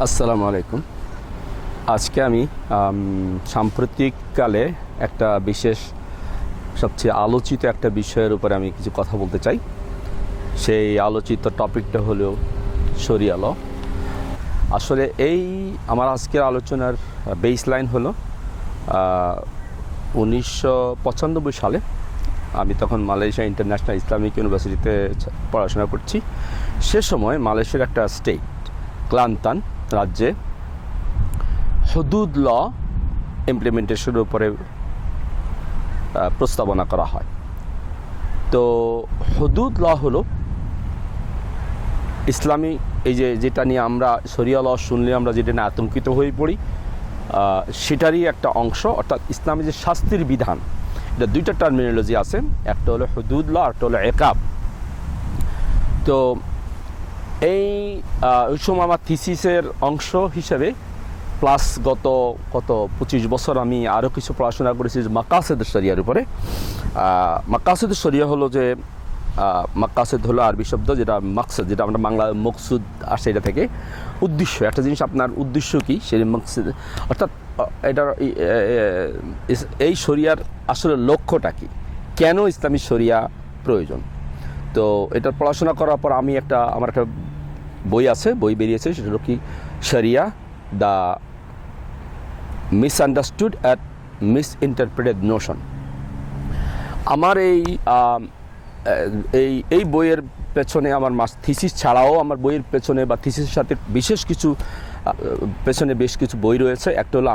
আসসালামু আলাইকুম। আজকে আমি সাম্প্রতিককালে একটা বিশেষ সবচেয়ে আলোচিত একটা বিষয়ের উপরে আমি কিছু কথা বলতে চাই। সেই আলোচিত টপিকটা হলো শরিয়া ল। আসলে এই আমার আজকের আলোচনার বেস লাইন হলো 1995 সালে আমি তখন মালয়েশিয়া ইন্টারন্যাশনাল ইসলামিক ইউনিভার্সিটিতে পড়াশোনা করছি। সে সময় মালয়েশিয়ার একটা স্টেট ক্লান্তান রাজ্যে হুদুদ ল ইমপ্লিমেন্টেশনের উপরে প্রস্তাবনা করা হয়। তো হুদুদ ল হলো ইসলামী যেটা নিয়ে আমরা শরিয়া ল শুনলে আমরা যেটা নিয়ে আতঙ্কিত হয়ে পড়ি, সেটারই একটা অংশ। অর্থাৎ ইসলামী যে শাস্তির বিধান, এটা দুইটা টার্মিনোলজি আছে, একটা হলো হুদুদ ল, একটা হলো একাব। তো এই সময় আমার থিসিসের অংশ হিসেবে প্লাস গত 25 বছর আমি আরও কিছু পড়াশোনা করেছি মাকাসেদ শরিয়ার উপরে। মাকাসেদ শরিয়া হলো যে মাকাসেদ হলো আরবি শব্দ, যেটা মাকসেদ, যেটা আমরা বাংলা মকসুদ আসে এটা থেকে। উদ্দেশ্য, একটা জিনিস আপনার উদ্দেশ্য কী, সেই মকসুদ, অর্থাৎ এটার এই শরিয়ার আসলে লক্ষ্যটা কী, কেন ইসলামী শরিয়া প্রয়োজন। তো এটার পড়াশোনা করার পর আমি আমার একটা বই আছে, বই বেরিয়েছে, সেটা হলো কি শরিয়া দ্য মিসআন্ডারস্টুড অ্যাট মিসইন্টারপ্রেটেড নোশন। আমার এই বইয়ের পেছনে আমার থিসিস ছাড়াও আমার বইয়ের পেছনে বা থিসিসের সাথে বিশেষ কিছু পেছনে বেশ কিছু বই রয়েছে। একটা হলো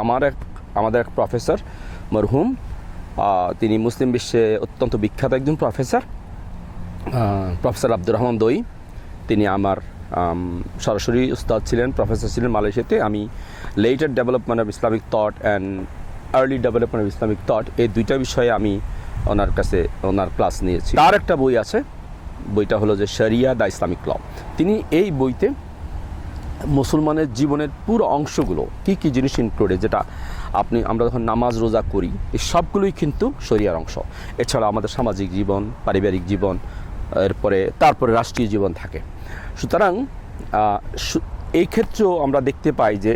আমাদের এক প্রফেসর মরহুম, তিনি মুসলিম বিশ্বে অত্যন্ত বিখ্যাত একজন প্রফেসর আব্দুর রহমান দই। তিনি আমার সরাসরি উস্তাদ ছিলেন, প্রফেসর ছিলেন মালয়েশিয়াতে। আমি letter development of Islamic thought and early development of Islamic thought, এই দুইটা বিষয়ে আমি ওনার ক্লাস নিয়েছি। তার একটা বই আছে, বইটা হলো যে শরিয়া দ্য ইসলামিক ল। তিনি এই বইতে মুসলমানের জীবনের পুরো অংশগুলো কী কী জিনিস ইনক্লুডেড, যেটা আমরা যখন নামাজ রোজা করি, এই সবগুলোই কিন্তু শরিয়ার অংশ। এছাড়া আমাদের সামাজিক জীবন, পারিবারিক জীবন, তারপরে রাষ্ট্রীয় জীবন থাকে। সুতরাং এই ক্ষেত্রেও আমরা দেখতে পাই যে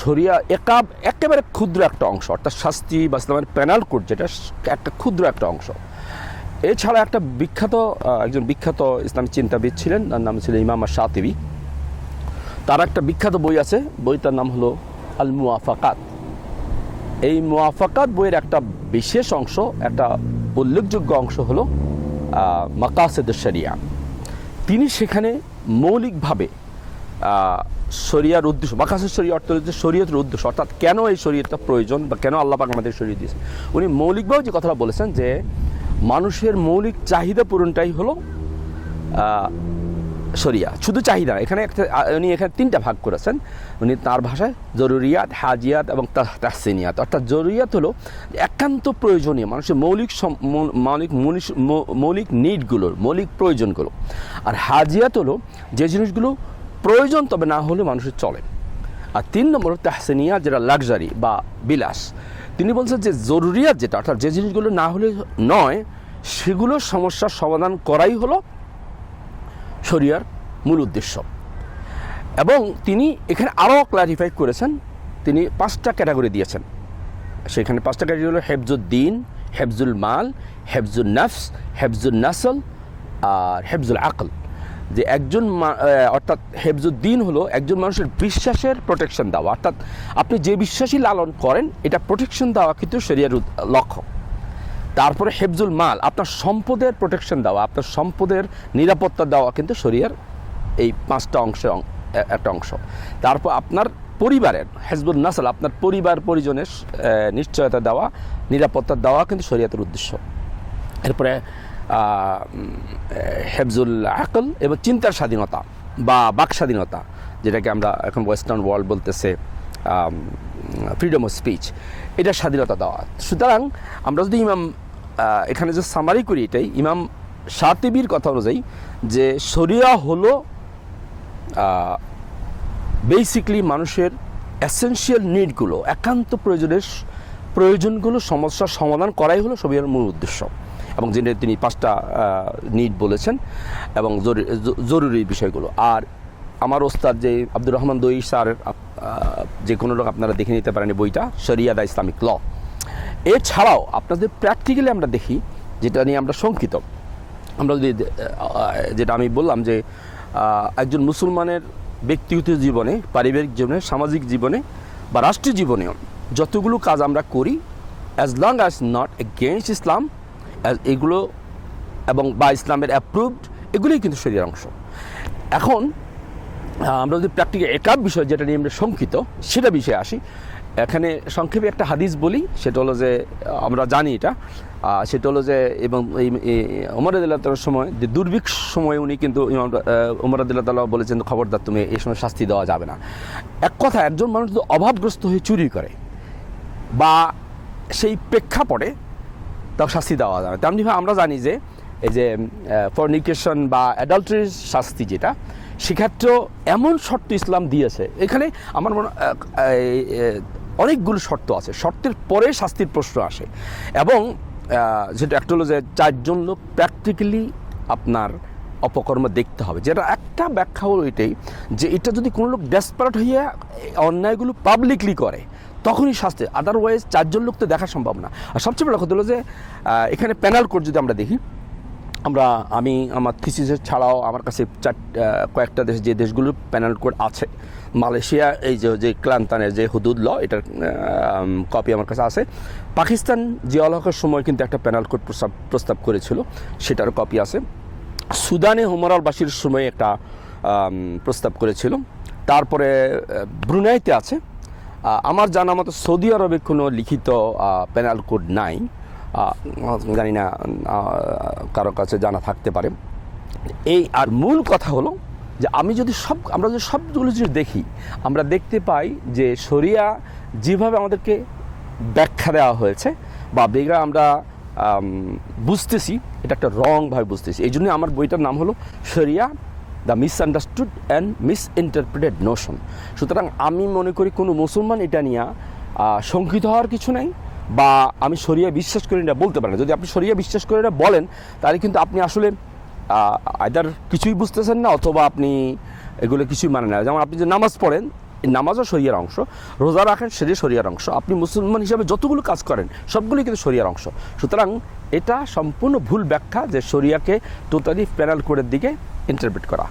শরিয়া একাব একেবারে ক্ষুদ্র একটা অংশ, অর্থাৎ শাস্তি বা ইসলামের প্যানাল কোড, যেটা একটা ক্ষুদ্র একটা অংশ। এছাড়া একজন বিখ্যাত ইসলামিক চিন্তাবিদ ছিলেন, তার নাম ছিল ইমাম শাতিবি। তার একটা বিখ্যাত বই আছে, বইটার নাম হলো আল মুওয়াফাকাত। এই মুওয়াফাকাত বইয়ের একটা বিশেষ অংশ, একটা উল্লেখযোগ্য অংশ হলো মাকাসেদ শরিয়া। তিনি সেখানে মৌলিকভাবে শরিয়ার উদ্দেশ্য, মাকাসেদ শরিয়া অর্থ হচ্ছে শরীয়তের উদ্দেশ্য, অর্থাৎ কেন এই শরীয়তটা প্রয়োজন বা কেন আল্লাহ পাক আমাদের শরীয়ত দিয়েছে। উনি মৌলিকভাবে যে কথাটা বলেছেন যে মানুষের মৌলিক চাহিদা পূরণটাই হলো শরিয়া। শুধু চাহিদা, উনি এখানে 3টা ভাগ করেছেন। উনি তার ভাষায় জরুরিয়াত, হাজিয়াত এবং তাহসিনিয়াত। অর্থাৎ জরুরিয়াত হলো একান্ত প্রয়োজনীয় মানুষের মৌলিক নিডগুলোর, মৌলিক প্রয়োজনগুলো। আর হাজিয়াত হলো যে জিনিসগুলো প্রয়োজন তবে না হলে মানুষের চলে। আর 3 নম্বর তাহসিনিয়াত, যেটা লাক্সারি বা বিলাস। তিনি বলছেন যে জরুরিয়াত যেটা, অর্থাৎ যে জিনিসগুলো না হলে নয়, সেগুলোর সমস্যার সমাধান করাই হলো শরিয়ার মূল উদ্দেশ্য। এবং তিনি এখানে আরও ক্লারিফাই করেছেন, তিনি 5টা ক্যাটাগরি দিয়েছেন। সেখানে 5টা ক্যাটাগরি হলো হেফজুদ্দিন, হেফজুল মাল, হেফজুল নফস, হেফজুল নাসল আর হেফজুল আকল। যে অর্থাৎ হেফজুদ্দিন হলো একজন মানুষের বিশ্বাসের প্রোটেকশন দেওয়া, অর্থাৎ আপনি যে বিশ্বাসী লালন করেন এটা প্রোটেকশন দেওয়া কিন্তু শরিয়ার লক্ষ্য। তারপরে হেফজুল মাল, আপনার সম্পদের প্রোটেকশন দেওয়া, আপনার সম্পদের নিরাপত্তা দেওয়া কিন্তু শরিয়ার এই 5টা অংশে একটা অংশ। তারপর আপনার পরিবারের হেফজুল নাসল, আপনার পরিজনের নিশ্চয়তা দেওয়া, নিরাপত্তা দেওয়া কিন্তু শরিয়াতের উদ্দেশ্য। এরপরে হেফজুল আকল এবং চিন্তার স্বাধীনতা বা বাক স্বাধীনতা, যেটাকে আমরা এখন ওয়েস্টার্ন ওয়ার্ল্ড বলতেছে ফ্রিডম অফ স্পিচ, এটা স্বাধীনতা দেওয়া। সুতরাং আমরা যদি এখানে যে সামারি করি, এটাই ইমাম শাতিবির কথা অনুযায়ী যে শরিয়া হলো বেসিকলি মানুষের এসেনশিয়াল নিডগুলো, একান্ত প্রয়োজনগুলো সমস্যার সমাধান করাই হলো শরিয়ার মূল উদ্দেশ্য। এবং যেটা তিনি 5টা নিড বলেছেন এবং জরুরি বিষয়গুলো। আর আমার ওস্তাদ যে আব্দুর রহমান দই স্যার, যে কোনো লোক আপনারা দেখে নিতে পারেন বইটা, শরিয়া দ্য ইসলামিক ল। এছাড়াও আপনাদের প্র্যাকটিক্যালি আমরা দেখি, যেটা নিয়ে আমরা শঙ্কিত, আমরা যদি যেটা আমি বললাম যে একজন মুসলমানের ব্যক্তিগত জীবনে, পারিবারিক জীবনে, সামাজিক জীবনে বা রাষ্ট্রীয় জীবনেও যতগুলো কাজ আমরা করি, as long as not against Islam, এগুলো এবং বা ইসলামের অ্যাপ্রুভড, এগুলোই কিন্তু শরীরের অংশ। এখন আমরা যদি প্র্যাকটিক্যাল একার বিষয় যেটা নিয়ে আমরা শঙ্কিত, সেটা বিষয়ে আসি। এখানে সংক্ষেপে একটা হাদিস বলি, সেটা হলো যে আমরা জানি এটা, সেটা হলো যে এবং ওমর রাদিয়াল্লাহু তাআলার সময় যে দুর্ভিক্ষ সময় উনি কিন্তু ওমর রাদিয়াল্লাহু তাআলা বলেছেন, খবরদার তুমি এই সময় শাস্তি দেওয়া যাবে না। এক কথা, একজন মানুষ যদি অভাবগ্রস্ত হয়ে চুরি করে বা সেই প্রেক্ষাপটে তাকে শাস্তি দেওয়া যাবে। তেমনিভাবে আমরা জানি যে এই যে ফরনিকেশন বা অ্যাডাল্টারির শাস্তি যেটা, সেক্ষেত্রেও এমন শর্ত ইসলাম দিয়েছে। এখানে আমার মনে অনেকগুলো শর্ত আছে, শর্তের পরে শাস্তির প্রশ্ন আসে। এবং যেটা একটা হলো যে চারজন লোক প্র্যাকটিক্যালি আপনার অপকর্ম দেখতে হবে, যেটা একটা ব্যাখ্যা হলো এটাই যে এটা যদি কোনো লোক ডেসপারেট হইয়া অন্যায়গুলো পাবলিকলি করে তখনই শাস্তি, আদারওয়াইজ চারজন লোক তো দেখা সম্ভব না। আর সবচেয়ে বড় কথা হলো যে এখানে প্যানাল কোড যদি আমরা দেখি, আমি আমার থিসিসের ছাড়াও আমার কাছে কয়েকটা দেশে যে দেশগুলোর প্যানাল কোড আছে, মালয়েশিয়া এই যে ক্লান্তানের যে হুদুদ ল, এটার কপি আমার কাছে আছে। পাকিস্তান জিয়াউল হকের সময় কিন্তু একটা প্যানাল কোড প্রস্তাব করেছিল, সেটার কপি আছে। সুদানে ওমর আল বাশিরের সময় একটা প্রস্তাব করেছিল। তারপরে ব্রুনাইতে আছে। আমার জানা মতো সৌদি আরবে কোনো লিখিত প্যানাল কোড নাই, জানি না কারো কাছে জানা থাকতে পারে। এই আর মূল কথা হলো যে আমরা যদি সবগুলো জিনিস দেখি, আমরা দেখতে পাই যে শরিয়া যেভাবে আমাদেরকে ব্যাখ্যা দেওয়া হয়েছে বা বেগা আমরা বুঝতেছি, এটা একটা রংভাবে বুঝতেছি। এই জন্য আমার বইটার নাম হলো শরিয়া দ্য মিসআন্ডারস্টুড অ্যান্ড মিসইন্টারপ্রিটেড নোশন। সুতরাং আমি মনে করি কোনো মুসলমান এটা নিয়ে শঙ্কিত হওয়ার কিছু নাই, বা আমি শরিয়া বিশ্বাস করি না বলতে পারি না। যদি আপনি শরিয়া বিশ্বাস করে না বলেন, তাহলে কিন্তু আপনি আসলে আইদার কিছুই বুঝতেছেন না, অথবা আপনি এগুলো কিছুই মানেন না। যেমন আপনি যে নামাজ পড়েন, এই নামাজও শরিয়ার অংশ, রোজা রাখেন সেটা শরিয়ার অংশ, আপনি মুসলমান হিসাবে যতগুলো কাজ করেন সবগুলোই কিন্তু শরিয়ার অংশ। সুতরাং এটা সম্পূর্ণ ভুল ব্যাখ্যা যে শরিয়াকে টোটালি প্যানাল কোডের দিকে ইন্টারপ্রেট করা।